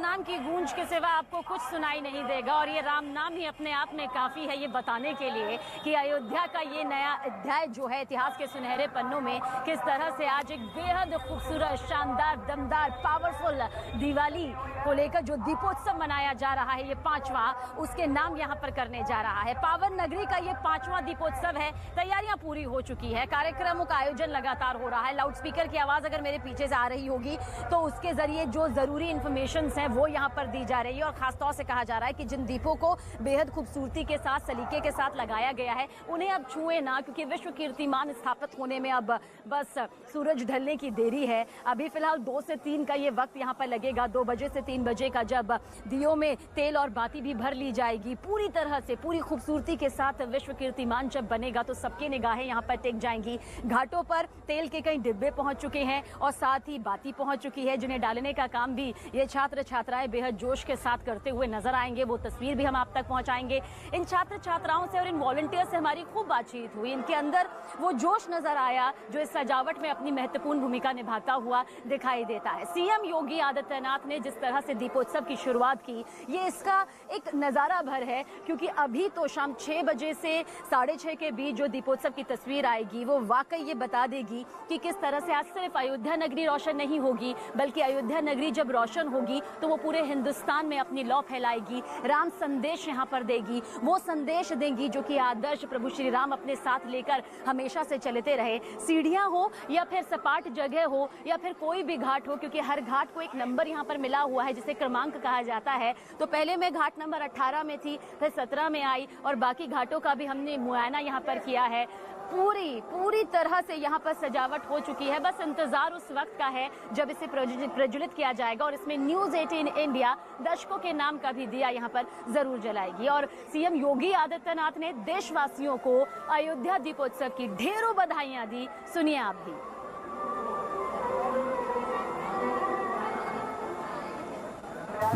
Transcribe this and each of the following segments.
नाम की गूंज के सिवा आपको कुछ सुनाई नहीं देगा और ये राम नाम ही अपने आप में काफी है ये बताने के लिए कि अयोध्या का ये नया अध्याय जो है इतिहास के सुनहरे पन्नों में किस तरह से आज एक बेहद खूबसूरत, शानदार, दमदार, पावरफुल दिवाली को लेकर जो दीपोत्सव मनाया जा रहा है, ये 5वां, उसके नाम यहाँ पर करने जा रहा है। पावन नगरी का ये 5वां दीपोत्सव है। तैयारियां पूरी हो चुकी है, कार्यक्रमों का आयोजन लगातार हो रहा है। लाउडस्पीकर की आवाज अगर मेरे पीछे से आ रही होगी तो उसके जरिए जो जरूरी इंफॉर्मेशन है वो यहाँ पर दी जा रही है और खासतौर से कहा जा रहा है कि जिन दीपों को बेहद खूबसूरती के साथ, सलीके के साथ लगाया गया है, उन्हें अब छुए ना, क्योंकि विश्व कीर्तिमान स्थापित होने में अब बस सूरज ढलने की देरी है। अभी फिलहाल 2 से 3 का ये वक्त यहाँ पर लगेगा। 2 बजे से 3 बजे का जब दियों में तेल और बाती भी भर ली जाएगी, पूरी तरह से पूरी खूबसूरती के साथ विश्व कीर्तिमान जब बनेगा तो सबकी निगाहें यहाँ पर टिक जाएंगी। घाटों पर तेल के कई डिब्बे पहुंच चुके हैं और साथ ही बाती पहुंच चुकी है, जिन्हें डालने का काम भी ये छात्र छात्राएं बेहद जोश के साथ करते हुए नजर आएंगे। वो तस्वीर भी हम आप तक पहुंचाएंगे। इन छात्र छात्राओं से और इन वॉलंटियर से हमारी खूब बातचीत हुई। इनके अंदर वो जोश नजर आया जो इस सजावट में अपनी महत्वपूर्ण भूमिका निभाता हुआ दिखाई देता है। सीएम योगी आदित्यनाथ ने जिस तरह से दीपोत्सव की शुरुआत की, ये इसका एक नजारा भर है, क्योंकि अभी तो शाम 6 बजे से 6:30 के बीच जो दीपोत्सव की तस्वीर आएगी वो वाकई ये बता देगी कि किस तरह से आज सिर्फ अयोध्या नगरी रोशन नहीं होगी, बल्कि अयोध्या नगरी जब रोशन होगी तो वो पूरे हिंदुस्तान में अपनी लौ फैलाएगी, राम संदेश यहाँ पर देगी, वो संदेश देंगी जो कि आदर्श प्रभु श्री राम अपने साथ लेकर हमेशा से चलते रहे। सीढ़ियां हो या फिर सपाट जगह हो या फिर कोई भी घाट हो, क्योंकि हर घाट को एक नंबर यहाँ पर मिला हुआ है जिसे क्रमांक कहा जाता है। तो पहले मैं घाट नंबर 18 में थी, फिर 17 में आई और बाकी घाटों का भी हमने मुआयना यहाँ पर किया है। पूरी तरह से यहाँ पर सजावट हो चुकी है। बस इंतजार उस वक्त का है जब इसे प्रज्वलित किया जाएगा और इसमें न्यूज 18 इंडिया दर्शकों के नाम का भी दिया यहाँ पर जरूर जलाएगी। और सीएम योगी आदित्यनाथ ने देशवासियों को अयोध्या दीपोत्सव की ढेरों बधाइयां दी। सुनिए आप भी।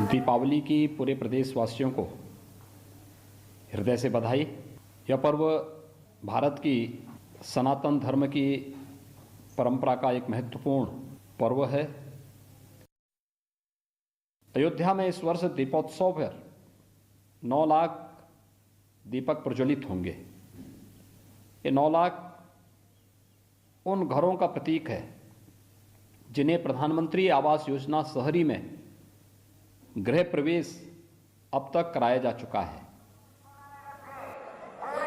दीपावली की पूरे प्रदेशवासियों को हृदय से बधाई। यह पर्व भारत की सनातन धर्म की परंपरा का एक महत्वपूर्ण पर्व है। अयोध्या में इस वर्ष दीपोत्सव पर 9 लाख दीपक प्रज्वलित होंगे। ये 9 लाख उन घरों का प्रतीक है जिन्हें प्रधानमंत्री आवास योजना शहरी में गृह प्रवेश अब तक कराया जा चुका है।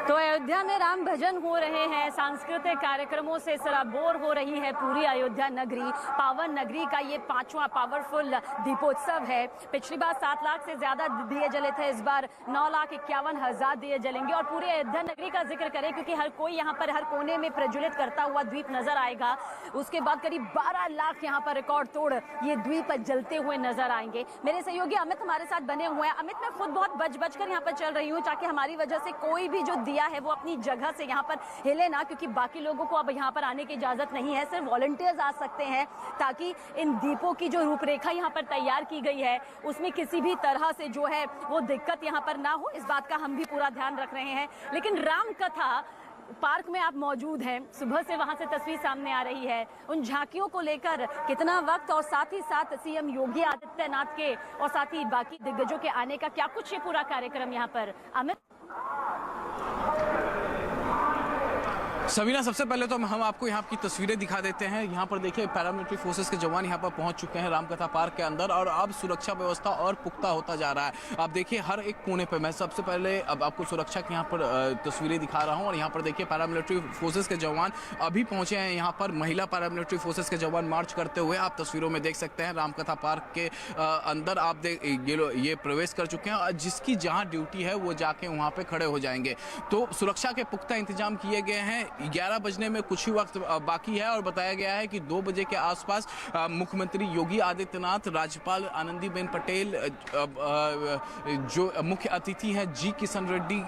तो अयोध्या में राम भजन हो रहे हैं, सांस्कृतिक कार्यक्रमों से सराबोर हो रही है पूरी अयोध्या नगरी। पावन नगरी का ये 5वां पावरफुल दीपोत्सव है। पिछली बार 7 लाख से ज्यादा दिए जले थे, इस बार 9,51,000 दिए जलेंगे। और पूरे अयोध्या नगरी का जिक्र करें, क्योंकि हर कोई यहाँ पर हर कोने में प्रज्वलित करता हुआ द्वीप नजर आएगा। उसके बाद करीब 12 लाख यहाँ पर रिकॉर्ड तोड़ ये द्वीप जलते हुए नजर आएंगे। मेरे सहयोगी अमित हमारे साथ बने हुए हैं। अमित, मैं खुद बहुत बच कर यहाँ पर चल रही हूँ ताकि हमारी वजह से कोई भी जो है वो अपनी जगह से यहाँ पर हिले ना, क्योंकि बाकी लोगों को अब यहाँ पर आने की इजाजत नहीं है, सिर्फ वॉलंटियर्स आ सकते हैं, ताकि इन दीपों की जो रूपरेखा यहाँ पर तैयार की गई है उसमें किसी भी तरह से जो है वो दिक्कत यहाँ पर ना हो, इस बात का हम भी पूरा ध्यान रख रहे हैं। लेकिन राम कथा पार्क में आप मौजूद हैं, सुबह से वहां से तस्वीर सामने आ रही है। उन झांकियों को लेकर कितना वक्त और साथ ही साथ सीएम योगी आदित्यनाथ के और साथ ही बाकी दिग्गजों के आने का क्या कुछ ये पूरा कार्यक्रम यहाँ पर, अमित? सवीना, सबसे पहले तो हम आपको यहाँ की तस्वीरें दिखा देते हैं। यहाँ पर देखिए पैरामिलिट्री फोर्सेस के जवान यहाँ पर पहुँच चुके हैं रामकथा पार्क के अंदर और अब सुरक्षा व्यवस्था और पुख्ता होता जा रहा है। आप देखिए हर एक कोने पे, मैं सबसे पहले अब आपको सुरक्षा की यहाँ पर तस्वीरें दिखा रहा हूँ और यहाँ पर देखिए पैरामिलिट्री फोर्सेस के जवान अभी पहुँचे हैं यहाँ पर। महिला पैरामिलिट्री फोर्सेस के जवान मार्च करते हुए आप तस्वीरों में देख सकते हैं। रामकथा पार्क के अंदर आप ये प्रवेश कर चुके हैं। जिसकी जहाँ ड्यूटी है वो जाके वहाँ पे खड़े हो जाएंगे। तो सुरक्षा के पुख्ता इंतजाम किए गए हैं। 11 बजने में कुछ ही वक्त बाकी है और बताया गया है कि 2 बजे के आसपास मुख्यमंत्री योगी आदित्यनाथ, राज्यपाल आनंदीबेन पटेल, जो मुख्य अतिथि हैं जी किशन रेड्डी,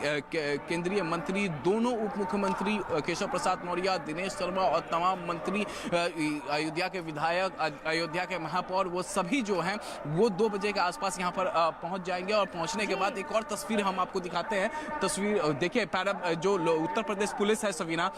केंद्रीय मंत्री, दोनों उप मुख्यमंत्री केशव प्रसाद मौर्य, दिनेश शर्मा और तमाम मंत्री, अयोध्या के विधायक, अयोध्या के महापौर, वो सभी जो हैं वो 2 बजे के आसपास यहाँ पर पहुँच जाएंगे। और पहुँचने के बाद एक और तस्वीर हम आपको दिखाते हैं। तस्वीर देखिए, जो उत्तर प्रदेश पुलिस है सवीना,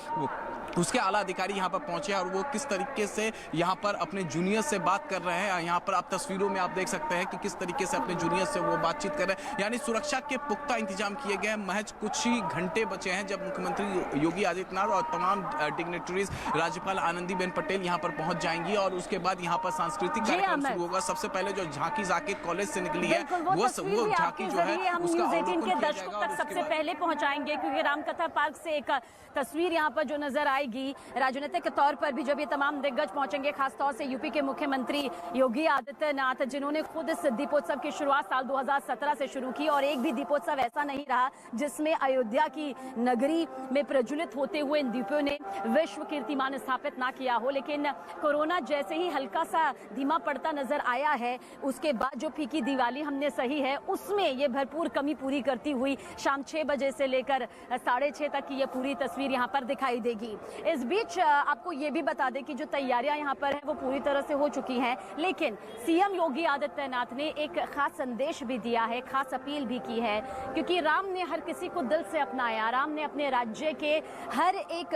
उसके आला अधिकारी यहाँ पर पहुंचे और वो किस तरीके से यहाँ पर अपने जूनियर से बात कर रहे हैं। यहाँ पर आप तस्वीरों में आप देख सकते हैं कि किस तरीके से अपने जूनियर से वो बातचीत कर रहे हैं। यानी सुरक्षा के पुख्ता इंतजाम किए गए हैं। महज कुछ ही घंटे बचे हैं जब मुख्यमंत्री योगी आदित्यनाथ और तमाम डिग्नेटरीज राज्यपाल आनंदीबेन पटेल यहाँ पर पहुंच जाएंगी और उसके बाद यहाँ पर सांस्कृतिक कार्यक्रम शुरू होगा। सबसे पहले जो झांकी जाकिर कॉलेज से निकली है वो झांकी जो है उसका अवलोकन किया जाएगा और सबसे पहले पहुंचाएंगे, क्योंकि रामकथा पार्क से एक तस्वीर यहाँ पर जो नजर आएगी राजनीतिक तौर पर भी जब ये तमाम दिग्गज पहुंचेंगे, खासतौर से यूपी के मुख्यमंत्री योगी आदित्यनाथ, जिन्होंने खुद इस दीपोत्सव की शुरुआत साल 2017 से शुरू की और एक भी दीपोत्सव ऐसा नहीं रहा जिसमें अयोध्या की नगरी में प्रज्वलित होते हुए इन दीपों ने विश्व कीर्तिमान स्थापित ना किया हो। लेकिन कोरोना जैसे ही हल्का सा धीमा पड़ता नजर आया है, उसके बाद जो फीकी दिवाली हमने सही है उसमें ये भरपूर कमी पूरी करती हुई शाम 6 बजे से लेकर 6:30 तक की ये पूरी तस्वीर यहाँ पर दिखाई देगी। इस बीच आपको ये भी बता दें कि जो तैयारियां यहाँ पर हैं वो पूरी तरह से हो चुकी हैं, लेकिन सीएम योगी आदित्यनाथ ने एक खास संदेश भी दिया है, खास अपील भी की है, क्योंकि राम ने हर किसी को दिल से अपनाया। राम ने अपने राज्य के हर एक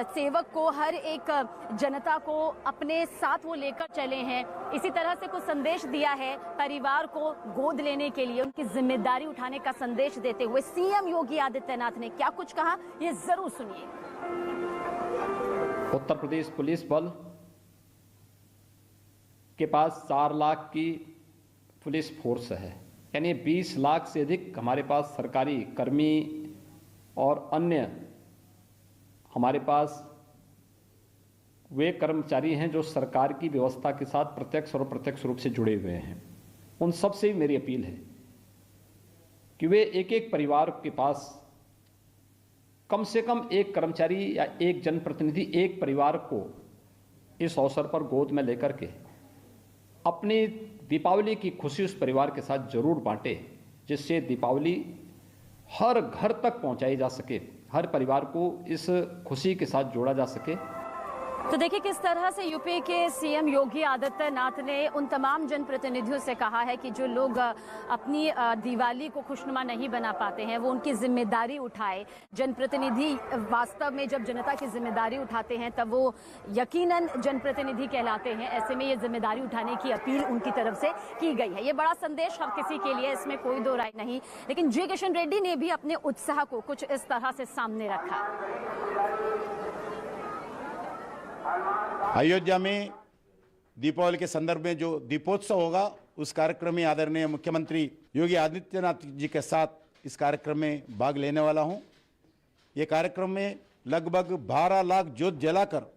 सेवक को, हर एक जनता को अपने साथ वो लेकर चले हैं। इसी तरह से कुछ संदेश दिया है परिवार को गोद लेने के लिए, उनकी जिम्मेदारी उठाने का संदेश देते हुए सीएम योगी आदित्यनाथ ने क्या कुछ कहा, ये जरूर सुनिए। उत्तर प्रदेश पुलिस बल के पास 4 लाख की पुलिस फोर्स है, यानी 20 लाख से अधिक हमारे पास सरकारी कर्मी और अन्य हमारे पास वे कर्मचारी हैं जो सरकार की व्यवस्था के साथ प्रत्यक्ष और अप्रत्यक्ष रूप से जुड़े हुए हैं। उन सब से मेरी अपील है कि वे एक एक परिवार के पास कम से कम एक कर्मचारी या एक जनप्रतिनिधि एक परिवार को इस अवसर पर गोद में लेकर के अपनी दीपावली की खुशी उस परिवार के साथ जरूर बांटे, जिससे दीपावली हर घर तक पहुंचाई जा सके, हर परिवार को इस खुशी के साथ जोड़ा जा सके। तो देखिए किस तरह से यूपी के सीएम योगी आदित्यनाथ ने उन तमाम जनप्रतिनिधियों से कहा है कि जो लोग अपनी दिवाली को खुशनुमा नहीं बना पाते हैं वो उनकी जिम्मेदारी उठाए। जनप्रतिनिधि वास्तव में जब जनता की जिम्मेदारी उठाते हैं तब वो यकीनन जनप्रतिनिधि कहलाते हैं। ऐसे में ये जिम्मेदारी उठाने की अपील उनकी तरफ से की गई है। ये बड़ा संदेश हर किसी के लिए, इसमें कोई दो राय नहीं। लेकिन जी किशन रेड्डी ने भी अपने उत्साह को कुछ इस तरह से सामने रखा। अयोध्या में दीपावली के संदर्भ में जो दीपोत्सव होगा उस कार्यक्रम में आदरणीय मुख्यमंत्री योगी आदित्यनाथ जी के साथ इस कार्यक्रम में भाग लेने वाला हूं। ये कार्यक्रम में लगभग 12 लाख ज्योत जलाकर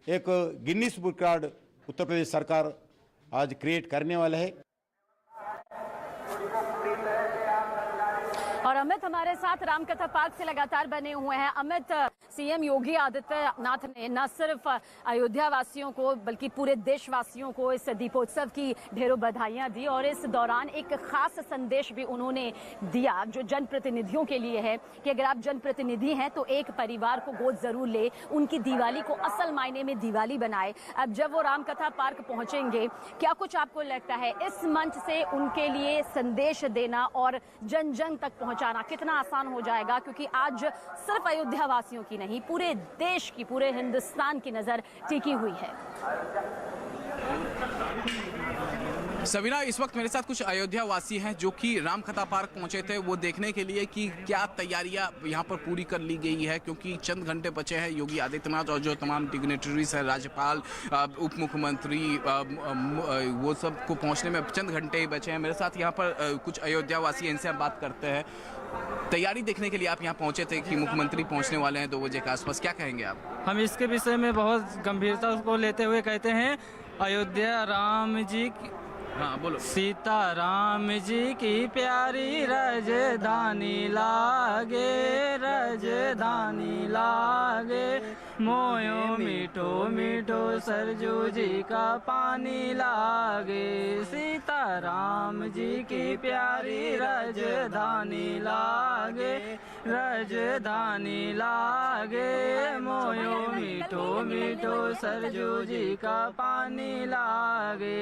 एक Guinness book record Uttar Pradesh सरकार आज क्रिएट करने वाला है। और अमित हमारे साथ रामकथा पार्क से लगातार बने हुए हैं। अमित, सीएम योगी आदित्यनाथ ने न सिर्फ अयोध्या वासियों को बल्कि पूरे देशवासियों को इस दीपोत्सव की ढेरों बधाइयां दी और इस दौरान एक खास संदेश भी उन्होंने दिया जो जनप्रतिनिधियों के लिए है कि अगर आप जनप्रतिनिधि हैं तो एक परिवार को गोद जरूर ले, उनकी दिवाली को असल मायने में दिवाली बनाए। अब जब वो रामकथा पार्क पहुंचेंगे, क्या कुछ आपको लगता है इस मंच से उनके लिए संदेश देना और जन जन तक पहुंचाना कितना आसान हो जाएगा? क्योंकि आज सिर्फ अयोध्या वासियों की नहीं, पूरे देश की, पूरे हिंदुस्तान की नजर टिकी हुई है। सबीना, इस वक्त मेरे साथ कुछ अयोध्या वासी हैं जो कि रामकथा पार्क पहुंचे थे वो देखने के लिए कि क्या तैयारियां यहां पर पूरी कर ली गई है, क्योंकि चंद घंटे बचे हैं। योगी आदित्यनाथ और जो तमाम डिग्नेटरीज हैं, राज्यपाल, उप मुख्यमंत्री, वो सब को पहुंचने में चंद घंटे ही बचे हैं। मेरे साथ यहां पर कुछ अयोध्या वासी हैं, इनसे हम बात करते हैं। तैयारी देखने के लिए आप यहाँ पहुंचे थे कि मुख्यमंत्री पहुंचने वाले हैं 2 बजे के आसपास, क्या कहेंगे आप? हम इसके विषय में बहुत गंभीरता को लेते हुए कहते हैं अयोध्या राम जी की, हाँ बोलो। सीता राम जी की प्यारी राजधानी लागे, राजधानी लागे, मोयो मीठो मीठो सरजू जी का पानी लागे, सीता राम जी की प्यारी राजधानी लागे, राजधानी लागे, मोयो मीठो मीठो सरजू जी का पानी लागे।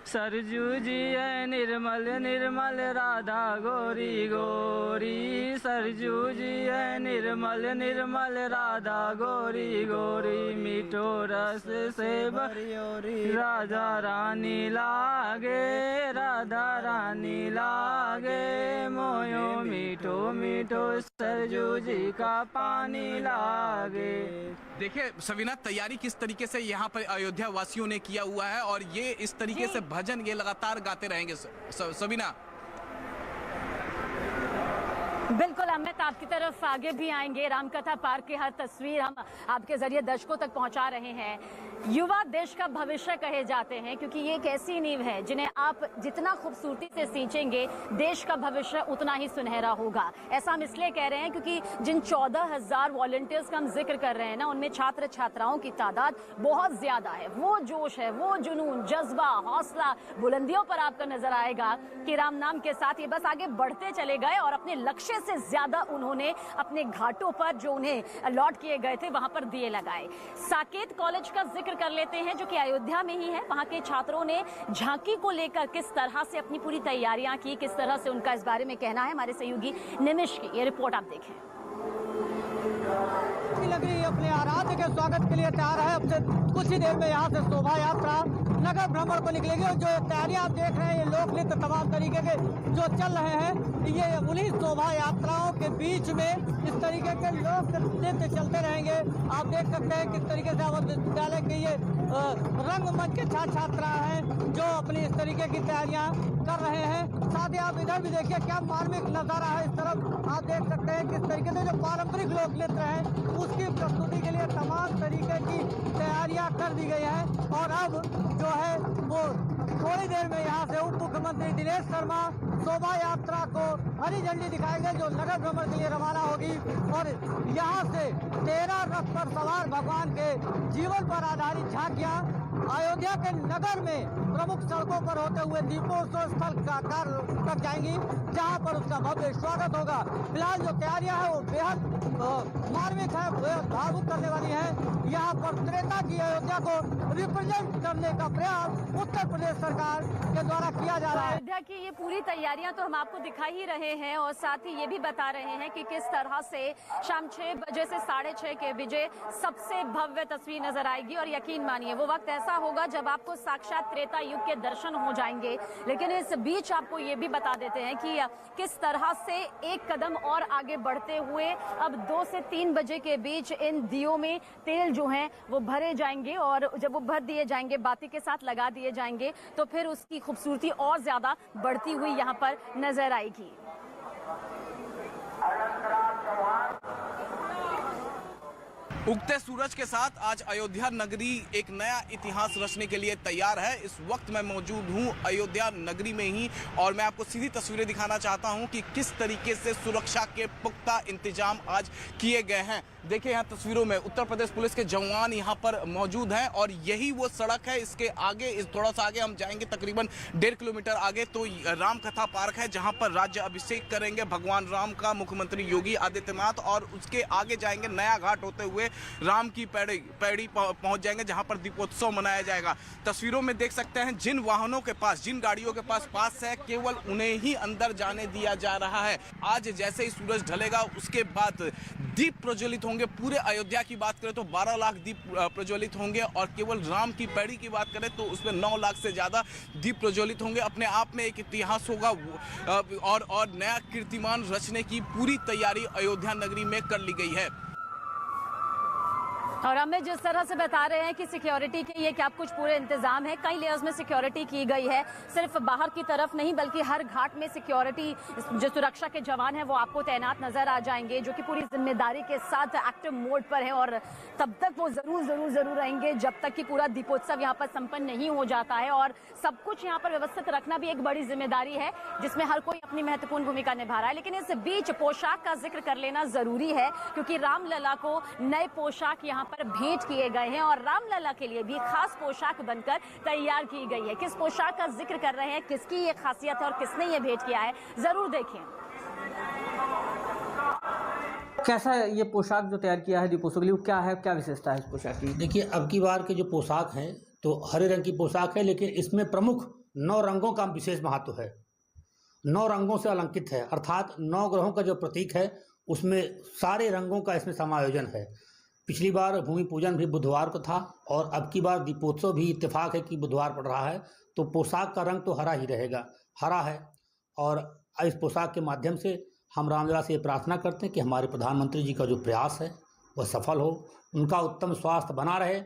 सरजू जी है निर्मल निर्मल राधा गोरी गोरी, सरजू जी है निर्मल निर्मल राधा गोरी गोरी, मीठो रस से भरी राधा रानी लागे, राधा रानी लागे, मोयो मीठो मीठो सरजू जी का पानी लागे। देखिए सवीना, तैयारी किस तरीके से यहाँ पर अयोध्या वासियों ने किया हुआ है और ये इस तरीके से भजन ये लगातार गाते रहेंगे सवीना। बिल्कुल अमित, आपकी तरफ आगे भी आएंगे। रामकथा पार्क की हर तस्वीर हम आपके जरिए दर्शकों तक पहुंचा रहे हैं। युवा देश का भविष्य कहे जाते हैं क्योंकि ये एक ऐसी नींव है जिन्हें आप जितना खूबसूरती से सींचेंगे देश का भविष्य उतना ही सुनहरा होगा। ऐसा हम इसलिए कह रहे हैं क्योंकि जिन 14,000 वॉलंटियर्स का हम जिक्र कर रहे हैं ना, उनमें छात्र छात्राओं की तादाद बहुत ज्यादा है। वो जोश है, वो जुनून, जज्बा, हौसला बुलंदियों पर आपको नजर आएगा कि राम नाम के साथ ये बस आगे बढ़ते चले गए और अपने लक्ष्य से ज्यादा उन्होंने अपने घाटों पर जो उन्हें अलॉट किए गए थे वहां पर दिए लगाए। साकेत कॉलेज का जिक्र कर लेते हैं जो कि अयोध्या में ही है। वहां के छात्रों ने झांकी को लेकर किस तरह से अपनी पूरी तैयारियां की, किस तरह से उनका इस बारे में कहना है, हमारे सहयोगी निमिष की ये रिपोर्ट आप देखें। नगरी अपने आराध्य के स्वागत के लिए तैयार है। अब से कुछ ही देर में यहाँ से शोभा यात्रा नगर भ्रमण को निकलेगी और जो तैयारियां आप देख रहे हैं, ये लोक नृत्य तमाम तरीके के जो चल रहे हैं, ये उन्हीं शोभा यात्राओं के बीच में इस तरीके के लोक नृत्य चलते रहेंगे। आप देख सकते हैं किस तरीके से अवध विद्यालय के ये रंगमंच के छात्र छात्रा हैं जो अपनी इस तरीके की तैयारियां कर रहे हैं। साथ ही आप इधर भी देखिए क्या मार्मिक नजारा है। इस तरफ आप देख सकते हैं किस तरीके से जो पारंपरिक लोक नृत्य है उसकी प्रस्तुति के लिए तमाम तरीके की तैयारियां कर दी गई हैं। और अब जो है वो थोड़ी देर में यहाँ से उप मुख्यमंत्री दिनेश शर्मा शोभा यात्रा को हरी झंडी दिखाएंगे जो नगर भ्रमण के लिए रवाना होगी। और यहाँ से 13 रथ पर सवार भगवान के जीवन पर आधारित झांकियां अयोध्या के नगर में प्रमुख सड़कों पर होते हुए दीपोत्सव स्थल तक जाएंगी जहां पर उसका भव्य स्वागत होगा। फिलहाल जो तैयारियां हैं वो बेहद मार्मिक है, बेहद भावुक करने वाली है। यहाँ पर त्रेता की अयोध्या को रिप्रेजेंट करने का प्रयास उत्तर प्रदेश सरकार के द्वारा किया जा रहा है। अयोध्या की ये पूरी तैयारियां तो हम आपको दिखा ही रहे हैं और साथ ही ये भी बता रहे हैं कि किस तरह से शाम 6 बजे से 6:30 के बजे सबसे भव्य तस्वीर नजर आएगी। और यकीन मानिए वो वक्त ऐसा होगा जब आपको साक्षात त्रेता युग के दर्शन हो जाएंगे। लेकिन इस बीच आपको ये भी बता देते हैं कि किस तरह से एक कदम और आगे बढ़ते हुए अब 2 से 3 बजे के बीच इन दियों में तेल जो है वो भरे जाएंगे और जब वो भर दिए जाएंगे, बाती के साथ लगा दिए जाएंगे, तो फिर उसकी खूबसूरती और ज्यादा बढ़ती हुई यहाँ पर नजर आएगी। उगते सूरज के साथ आज अयोध्या नगरी एक नया इतिहास रचने के लिए तैयार है। इस वक्त मैं मौजूद हूं अयोध्या नगरी में ही और मैं आपको सीधी तस्वीरें दिखाना चाहता हूं कि किस तरीके से सुरक्षा के पुख्ता इंतजाम आज किए गए हैं। देखिए यहाँ तस्वीरों में उत्तर प्रदेश पुलिस के जवान यहाँ पर मौजूद हैं और यही वो सड़क है। इसके आगे थोड़ा सा आगे हम जाएंगे, तकरीबन 1.5 किलोमीटर आगे तो रामकथा पार्क है जहाँ पर राज्य अभिषेक करेंगे भगवान राम का मुख्यमंत्री योगी आदित्यनाथ। और उसके आगे जाएंगे नया घाट होते हुए राम की पैड़ी पहुंच जाएंगे जहां पर दीपोत्सव मनाया जाएगा। तस्वीरों में देख सकते हैं जिन वाहनों के पास, जिन गाड़ियों के पास है, केवल उन्हें ही अंदर जाने दिया जा रहा है। आज जैसे ही सूरज ढलेगा उसके बाद दीप प्रज्वलित होंगे। पूरे अयोध्या की बात करें तो 12 लाख दीप प्रज्वलित होंगे और केवल राम की पैड़ी की बात करें तो उसमें 9 लाख से ज्यादा दीप प्रज्वलित होंगे। अपने आप में एक इतिहास होगा और नया कीर्तिमान रचने की पूरी तैयारी अयोध्या नगरी में कर ली गई है। और हमें जिस तरह से बता रहे हैं कि सिक्योरिटी के ये क्या कुछ पूरे इंतजाम है, कई लेयर्स में सिक्योरिटी की गई है, सिर्फ बाहर की तरफ नहीं बल्कि हर घाट में सिक्योरिटी जो सुरक्षा के जवान हैं वो आपको तैनात नजर आ जाएंगे जो कि पूरी जिम्मेदारी के साथ एक्टिव मोड पर है। और तब तक वो जरूर रहेंगे जब तक कि पूरा दीपोत्सव यहाँ पर संपन्न नहीं हो जाता है। और सब कुछ यहाँ पर व्यवस्थित रखना भी एक बड़ी जिम्मेदारी है जिसमें हर कोई अपनी महत्वपूर्ण भूमिका निभा रहा है। लेकिन इस बीच पोशाक का जिक्र कर लेना जरूरी है क्योंकि रामलला को नए पोशाक यहाँ पर भेंट किए गए हैं और रामलला के लिए भी खास पोशाक बनकर तैयार की गई है। किस पोशाक का जिक्र कर रहे हैं, किसकी ये खासियत है और किसने ये भेंट किया है, जरूर देखें। कैसा है ये पोशाक जो तैयार किया है दीपोत्सव के लिए, क्या है, क्या विशेषता है इस पोशाक की? देखिए, अब की बार के जो पोशाक हैं तो हरे रंग की पोशाक है, लेकिन इसमें प्रमुख 9 रंगों का विशेष महत्व है। 9 रंगों से अलंकृत है, अर्थात 9 ग्रहों का जो प्रतीक है उसमें सारे रंगों का इसमें समायोजन है। पिछली बार भूमि पूजन भी बुधवार को था और अब की बार दीपोत्सव भी इत्तेफाक है कि बुधवार पड़ रहा है, तो पोशाक का रंग तो हरा ही रहेगा, हरा है। और इस पोशाक के माध्यम से हम रामलला से ये प्रार्थना करते हैं कि हमारे प्रधानमंत्री जी का जो प्रयास है वह सफल हो, उनका उत्तम स्वास्थ्य बना रहे।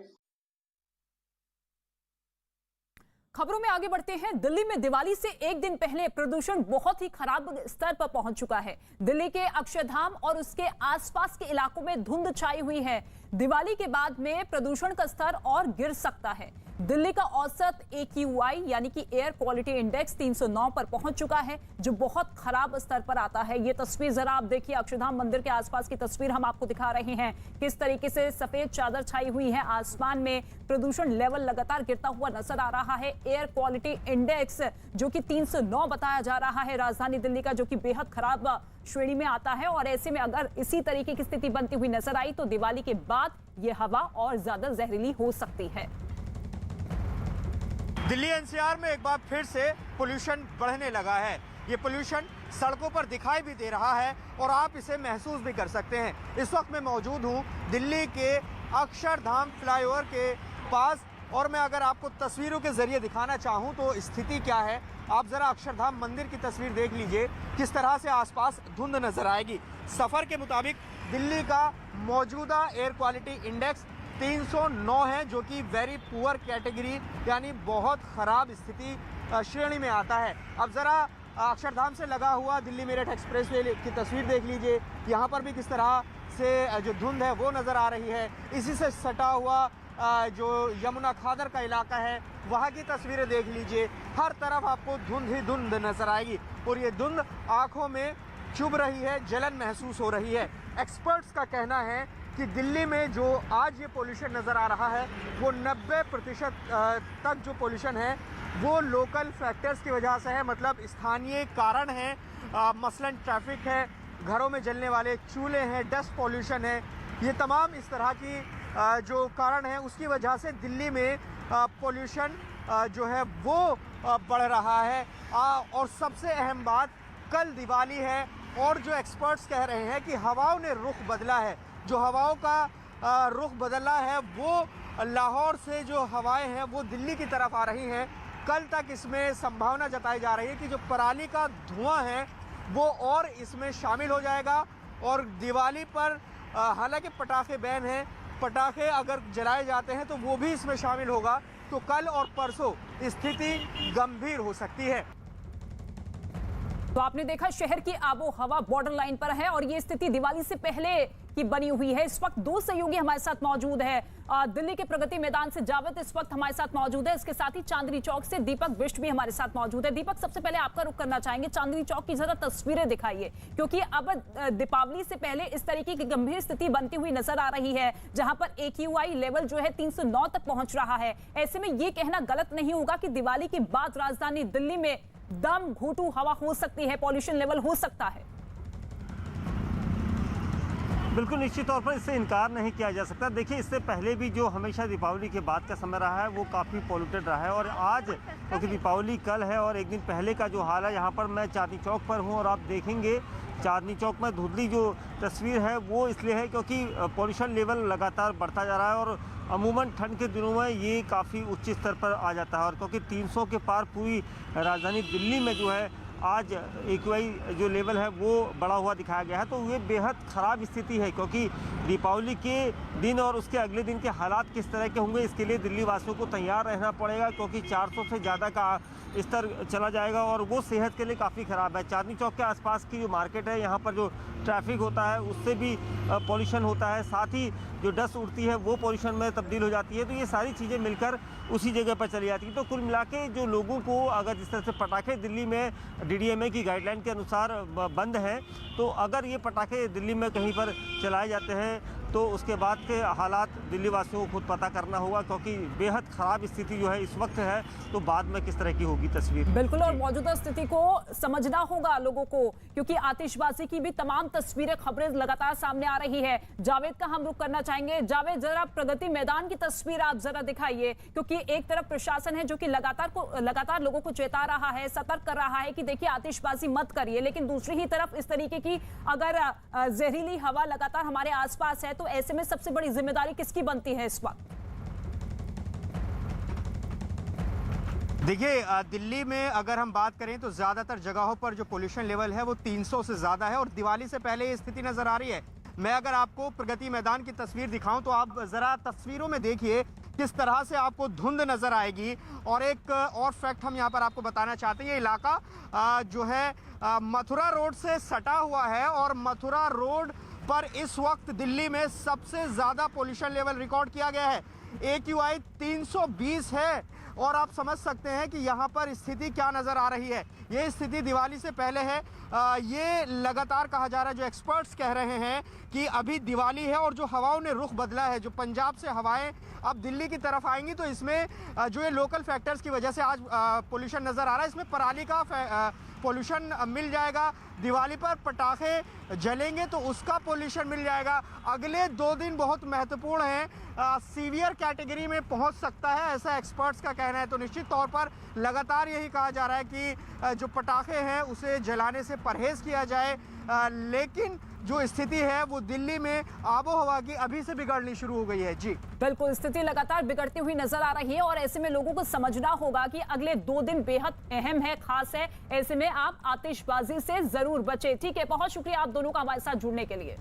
खबरों में आगे बढ़ते हैं। दिल्ली में दिवाली से एक दिन पहले प्रदूषण बहुत ही खराब स्तर पर पहुंच चुका है। दिल्ली के अक्षरधाम और उसके आसपास के इलाकों में धुंध छाई हुई है। दिवाली के बाद में प्रदूषण का स्तर और गिर सकता है। दिल्ली का औसत AQI यानी कि एयर क्वालिटी इंडेक्स 309 पर पहुंच चुका है, जो बहुत खराब स्तर पर आता है। ये तस्वीर जरा आप देखिए, अक्षरधाम मंदिर के आसपास की तस्वीर हम आपको दिखा रहे हैं। किस तरीके से सफेद चादर छाई हुई है, आसमान में प्रदूषण लेवल लगातार गिरता हुआ नजर आ रहा है। एयर क्वालिटी इंडेक्स जो कि 309 बताया जा रहा है राजधानी दिल्ली का, जो कि बेहद खराब श्रेणी में आता है। और ऐसे में अगर इसी तरीके की स्थिति बनती हुई नजर आई तो दिवाली के बाद ये हवा और ज्यादा जहरीली हो सकती है। दिल्ली NCR में एक बार फिर से पोल्यूशन बढ़ने लगा है। ये पोल्यूशन सड़कों पर दिखाई भी दे रहा है और आप इसे महसूस भी कर सकते हैं। इस वक्त मैं मौजूद हूँ दिल्ली के अक्षरधाम फ्लाईओवर के पास और मैं अगर आपको तस्वीरों के जरिए दिखाना चाहूँ तो स्थिति क्या है, आप ज़रा अक्षरधाम मंदिर की तस्वीर देख लीजिए, किस तरह से आसपास धुंध नजर आएगी। सफ़र के मुताबिक दिल्ली का मौजूदा एयर क्वालिटी इंडेक्स 309 है, जो कि वेरी पुअर कैटेगरी यानी बहुत ख़राब स्थिति श्रेणी में आता है। अब ज़रा अक्षरधाम से लगा हुआ दिल्ली मेरठ एक्सप्रेसवे की तस्वीर देख लीजिए, यहाँ पर भी किस तरह से जो धुंध है वो नज़र आ रही है। इसी से सटा हुआ जो यमुना खादर का इलाका है वहाँ की तस्वीरें देख लीजिए, हर तरफ आपको धुंध ही धुंध नज़र आएगी और ये धुंध आँखों में चुभ रही है, जलन महसूस हो रही है। एक्सपर्ट्स का कहना है कि दिल्ली में जो आज ये पोल्यूशन नज़र आ रहा है वो 90% तक जो पोल्यूशन है वो लोकल फैक्टर्स की वजह से है, मतलब स्थानीय कारण है। मसलन ट्रैफिक है, घरों में जलने वाले चूल्हे हैं, डस्ट पोल्यूशन है, ये तमाम इस तरह की जो कारण है उसकी वजह से दिल्ली में पोल्यूशन जो है वो बढ़ रहा है। और सबसे अहम बात, कल दिवाली है और जो एक्सपर्ट्स कह रहे हैं कि हवाओं ने रुख बदला है। जो हवाओं का रुख बदला है वो लाहौर से जो हवाएं हैं वो दिल्ली की तरफ आ रही हैं। कल तक इसमें संभावना जताई जा रही है कि जो पराली का धुआं है वो और इसमें शामिल हो जाएगा। और दिवाली पर हालांकि पटाखे बैन हैं, पटाखे अगर जलाए जाते हैं तो वो भी इसमें शामिल होगा। तो कल और परसों स्थिति गंभीर हो सकती है। तो आपने देखा शहर की आबो हवा बॉर्डर लाइन पर है और ये स्थिति दिवाली से पहले की बनी हुई है। इस वक्त 2 सहयोगी हमारे साथ मौजूद है। दिल्ली के प्रगति मैदान से जावेद इस वक्त हमारे साथ मौजूद है, इसके साथ ही चांदनी चौक से दीपक बिष्ट भी हमारे साथ मौजूद है। दीपक, सबसे पहले आपका रुख करना चाहेंगे, चांदनी चौक की जरा तस्वीरें दिखाइए, क्योंकि अब दीपावली से पहले इस तरीके की गंभीर स्थिति बनती हुई नजर आ रही है, जहां पर AQI लेवल जो है 309 तक पहुंच रहा है। ऐसे में ये कहना गलत नहीं होगा कि दिवाली के बाद राजधानी दिल्ली में दम घोटू हवा हो सकती है, पॉल्यूशन लेवल हो सकता है। बिल्कुल निश्चित तौर पर इससे इनकार नहीं किया जा सकता। देखिए, इससे पहले भी जो हमेशा दीपावली के बाद का समय रहा है वो काफ़ी पॉल्यूटेड रहा है और आज क्योंकि दीपावली कल है और एक दिन पहले का जो हाल है, यहाँ पर मैं चांदनी चौक पर हूँ और आप देखेंगे चांदनी चौक में धुंधली जो तस्वीर है वो इसलिए है क्योंकि पॉल्यूशन लेवल लगातार बढ़ता जा रहा है और अमूमन ठंड के दिनों में ये काफ़ी उच्च स्तर पर आ जाता है और क्योंकि 300 के पार पूरी राजधानी दिल्ली में जो है आज AQI जो लेवल है वो बढ़ा हुआ दिखाया गया है। तो ये बेहद ख़राब स्थिति है क्योंकि दीपावली के दिन और उसके अगले दिन के हालात किस तरह के होंगे इसके लिए दिल्ली वासियों को तैयार रहना पड़ेगा, क्योंकि 400 से ज़्यादा का स्तर चला जाएगा और वो सेहत के लिए काफ़ी ख़राब है। चांदनी चौक के आसपास की जो मार्केट है, यहाँ पर जो ट्रैफिक होता है उससे भी पॉल्यूशन होता है, साथ ही जो डस्ट उड़ती है वो पॉल्यूशन में तब्दील हो जाती है। तो ये सारी चीज़ें मिलकर उसी जगह पर चली जाती है। तो कुल मिला के जो लोगों को अगर जिस तरह से पटाखे दिल्ली में DDMA की गाइडलाइन के अनुसार बंद हैं, तो अगर ये पटाखे दिल्ली में कहीं पर चलाए जाते हैं तो उसके बाद के हालात दिल्ली वासियों को खुद पता करना होगा, क्योंकि बेहद ख़राब स्थिति जो है इस वक्त है, तो बाद में किस तरह की होगी तस्वीर। बिल्कुल, और मौजूदा स्थिति को समझना होगा लोगों को, क्योंकि आतिशबाजी की भी तमाम तस्वीरें, खबरें लगातार सामने आ रही है। जावेद का हम रुख करना चाहेंगे। जावेद, जरा प्रगति मैदान की तस्वीर आप जरा दिखाइए, क्योंकि एक तरफ प्रशासन है जो कि लगातार लोगों को चेता रहा है, सतर्क कर रहा है कि देखिए आतिशबाजी मत करिए, लेकिन दूसरी ही तरफ इस तरीके की अगर जहरीली हवा लगातार हमारे आसपास है तो ऐसे में सबसे बड़ी जिम्मेदारी किसकी बनती है इस वक्त? देखिए, दिल्ली में अगर हम बात करें तो ज़्यादातर जगहों पर जो पोल्यूशन लेवल है वो 300 से ज़्यादा है और दिवाली से पहले ये स्थिति नज़र आ रही है। मैं अगर आपको प्रगति मैदान की तस्वीर दिखाऊं तो आप ज़रा तस्वीरों में देखिए किस तरह से आपको धुंध नज़र आएगी। और एक और फैक्ट हम यहाँ पर आपको बताना चाहते हैं, ये इलाका जो है मथुरा रोड से सटा हुआ है और मथुरा रोड पर इस वक्त दिल्ली में सबसे ज़्यादा पोल्यूशन लेवल रिकॉर्ड किया गया है। AQI 320 है और आप समझ सकते हैं कि यहाँ पर स्थिति क्या नज़र आ रही है। ये स्थिति दिवाली से पहले है। ये लगातार कहा जा रहा है, जो एक्सपर्ट्स कह रहे हैं कि अभी दिवाली है और जो हवाओं ने रुख बदला है, जो पंजाब से हवाएं अब दिल्ली की तरफ आएंगी, तो इसमें जो ये लोकल फैक्टर्स की वजह से आज पोल्यूशन नज़र आ रहा है। इसमें पराली का पोल्यूशन मिल जाएगा, दिवाली पर पटाखे जलेंगे तो उसका पोल्यूशन मिल जाएगा। अगले 2 दिन बहुत महत्वपूर्ण हैं, सीवियर कैटेगरी में पहुंच सकता है, ऐसा एक्सपर्ट्स का कहना है। तो निश्चित तौर पर लगातार यही कहा जा रहा है कि जो पटाखे हैं उसे जलाने से परहेज़ किया जाए, लेकिन जो स्थिति है वो दिल्ली में आबो हवा की अभी से बिगड़नी शुरू हो गई है। जी बिल्कुल, स्थिति लगातार बिगड़ती हुई नजर आ रही है और ऐसे में लोगों को समझना होगा कि अगले 2 दिन बेहद अहम है, खास है। ऐसे में आप आतिशबाजी से जरूर बचें। ठीक है, बहुत शुक्रिया आप दोनों का हमारे साथ जुड़ने के लिए।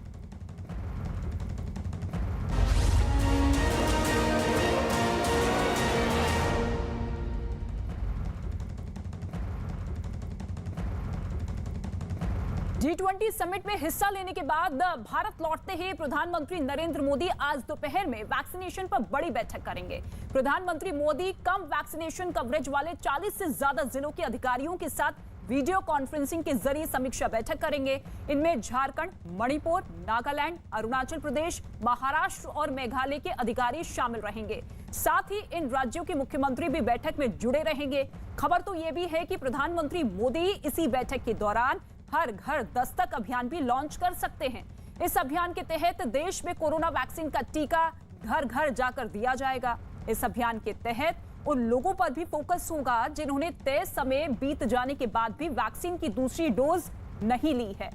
G20 समिट में हिस्सा लेने के बाद भारत लौटते ही प्रधानमंत्री नरेंद्र मोदी आज दोपहर में वैक्सीनेशन पर बड़ी बैठक करेंगे। प्रधानमंत्री मोदी कम वैक्सीनेशन कवरेज वाले 40 से ज्यादा जिलों के अधिकारियों के साथ वीडियो कॉन्फ्रेंसिंग के जरिए समीक्षा बैठक करेंगे। इनमें झारखंड, मणिपुर, नागालैंड, अरुणाचल प्रदेश, महाराष्ट्र और मेघालय के अधिकारी शामिल रहेंगे। साथ ही इन राज्यों के मुख्यमंत्री भी बैठक में जुड़े रहेंगे। खबर तो ये भी है कि प्रधानमंत्री मोदी इसी बैठक के दौरान हर घर दस्तक अभियान भी लॉन्च कर सकते हैं। इस अभियान के तहत देश में कोरोना वैक्सीन का टीका घर घर जाकर दिया जाएगा। इस अभियान के तहत उन लोगों पर भी फोकस होगा जिन्होंने तय समय बीत जाने के बाद भी वैक्सीन की दूसरी डोज नहीं ली है।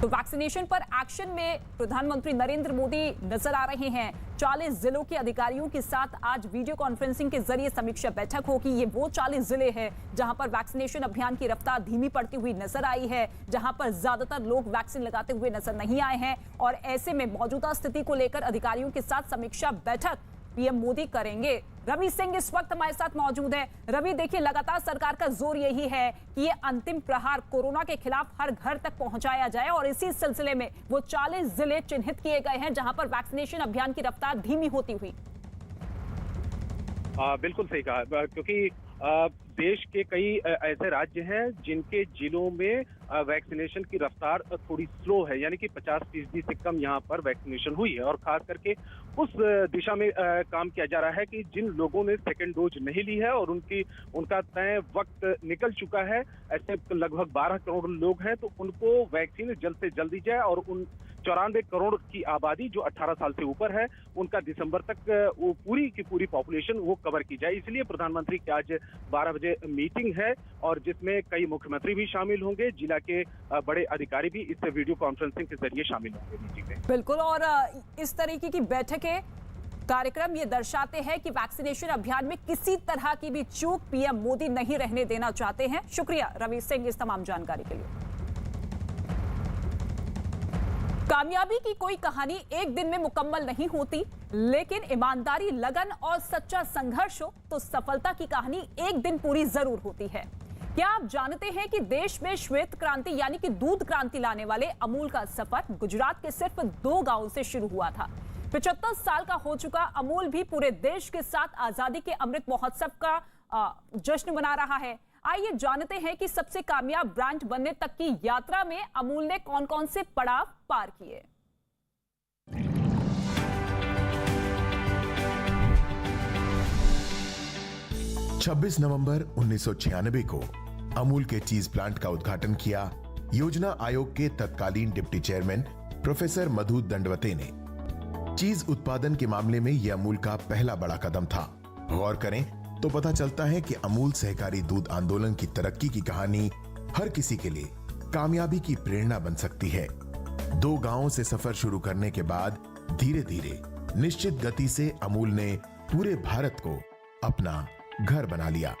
तो वैक्सीनेशन पर एक्शन में प्रधानमंत्री नरेंद्र मोदी नजर आ रहे हैं। 40 जिलों के अधिकारियों के साथ आज वीडियो कॉन्फ्रेंसिंग के जरिए समीक्षा बैठक होगी। ये वो 40 जिले हैं जहां पर वैक्सीनेशन अभियान की रफ्तार धीमी पड़ती हुई नजर आई है, जहां पर ज्यादातर लोग वैक्सीन लगाते हुए नजर नहीं आए हैं और ऐसे में मौजूदा स्थिति को लेकर अधिकारियों के साथ समीक्षा बैठक पीएम मोदी करेंगे। रवि सिंह इस वक्त हमारे साथ मौजूद है। रवि, देखिए लगातार सरकार का जोर यही है कि ये अंतिम प्रहार कोरोना के खिलाफ हर घर तक पहुंचाया जाए और इसी सिलसिले में वो 40 जिले चिन्हित किए गए हैं जहां पर वैक्सीनेशन अभियान की रफ्तार धीमी होती हुई। बिल्कुल सही कहा, क्योंकि देश के कई ऐसे राज्य हैं जिनके जिलों में वैक्सीनेशन की रफ्तार थोड़ी स्लो है, यानी कि 50% से कम यहाँ पर वैक्सीनेशन हुई है और खास करके उस दिशा में काम किया जा रहा है कि जिन लोगों ने सेकेंड डोज नहीं ली है और उनका तय वक्त निकल चुका है, ऐसे लगभग 12 करोड़ लोग हैं, तो उनको वैक्सीन जल्द से जल्द दी जाए और उन 94 करोड़ की आबादी जो 18 साल से ऊपर है उनका दिसंबर तक वो पूरी की पूरी पॉपुलेशन वो कवर की जाए। इसलिए प्रधानमंत्री की आज 12 बजे मीटिंग है और जिसमें कई मुख्यमंत्री भी शामिल होंगे, जिला के बड़े अधिकारी भी इस वीडियो कॉन्फ्रेंसिंग के जरिए शामिल होंगे मीटिंग में। बिल्कुल, और इस तरीके की बैठकें कार्यक्रम ये दर्शाते हैं कि वैक्सीनेशन अभियान में किसी तरह की भी चूक पीएम मोदी नहीं रहने देना चाहते हैं। शुक्रिया रवि सिंह इस तमाम जानकारी के लिए। कामयाबी की कोई कहानी एक दिन में मुकम्मल नहीं होती, लेकिन ईमानदारी, लगन और सच्चा संघर्ष हो तो सफलता की कहानी एक दिन पूरी जरूर होती है। क्या आप जानते हैं कि देश में श्वेत क्रांति यानी कि दूध क्रांति लाने वाले अमूल का सफर गुजरात के सिर्फ 2 गांवों से शुरू हुआ था। 75 साल का हो चुका अमूल भी पूरे देश के साथ आजादी के अमृत महोत्सव का जश्न मना रहा है। आइए जानते हैं कि सबसे कामयाब ब्रांड बनने तक की यात्रा में अमूल ने कौन-कौन से पड़ाव पार किए। छब्बीस नवंबर 1996 को अमूल के चीज प्लांट का उद्घाटन किया योजना आयोग के तत्कालीन डिप्टी चेयरमैन प्रोफेसर मधु दंडवते ने। चीज उत्पादन के मामले में यह अमूल का पहला बड़ा कदम था। गौर करें तो पता चलता है कि अमूल सहकारी दूध आंदोलन की तरक्की की कहानी हर किसी के लिए कामयाबी की प्रेरणा बन सकती है। 2 गांवों से सफर शुरू करने के बाद धीरे धीरे निश्चित गति से अमूल ने पूरे भारत को अपना घर बना लिया।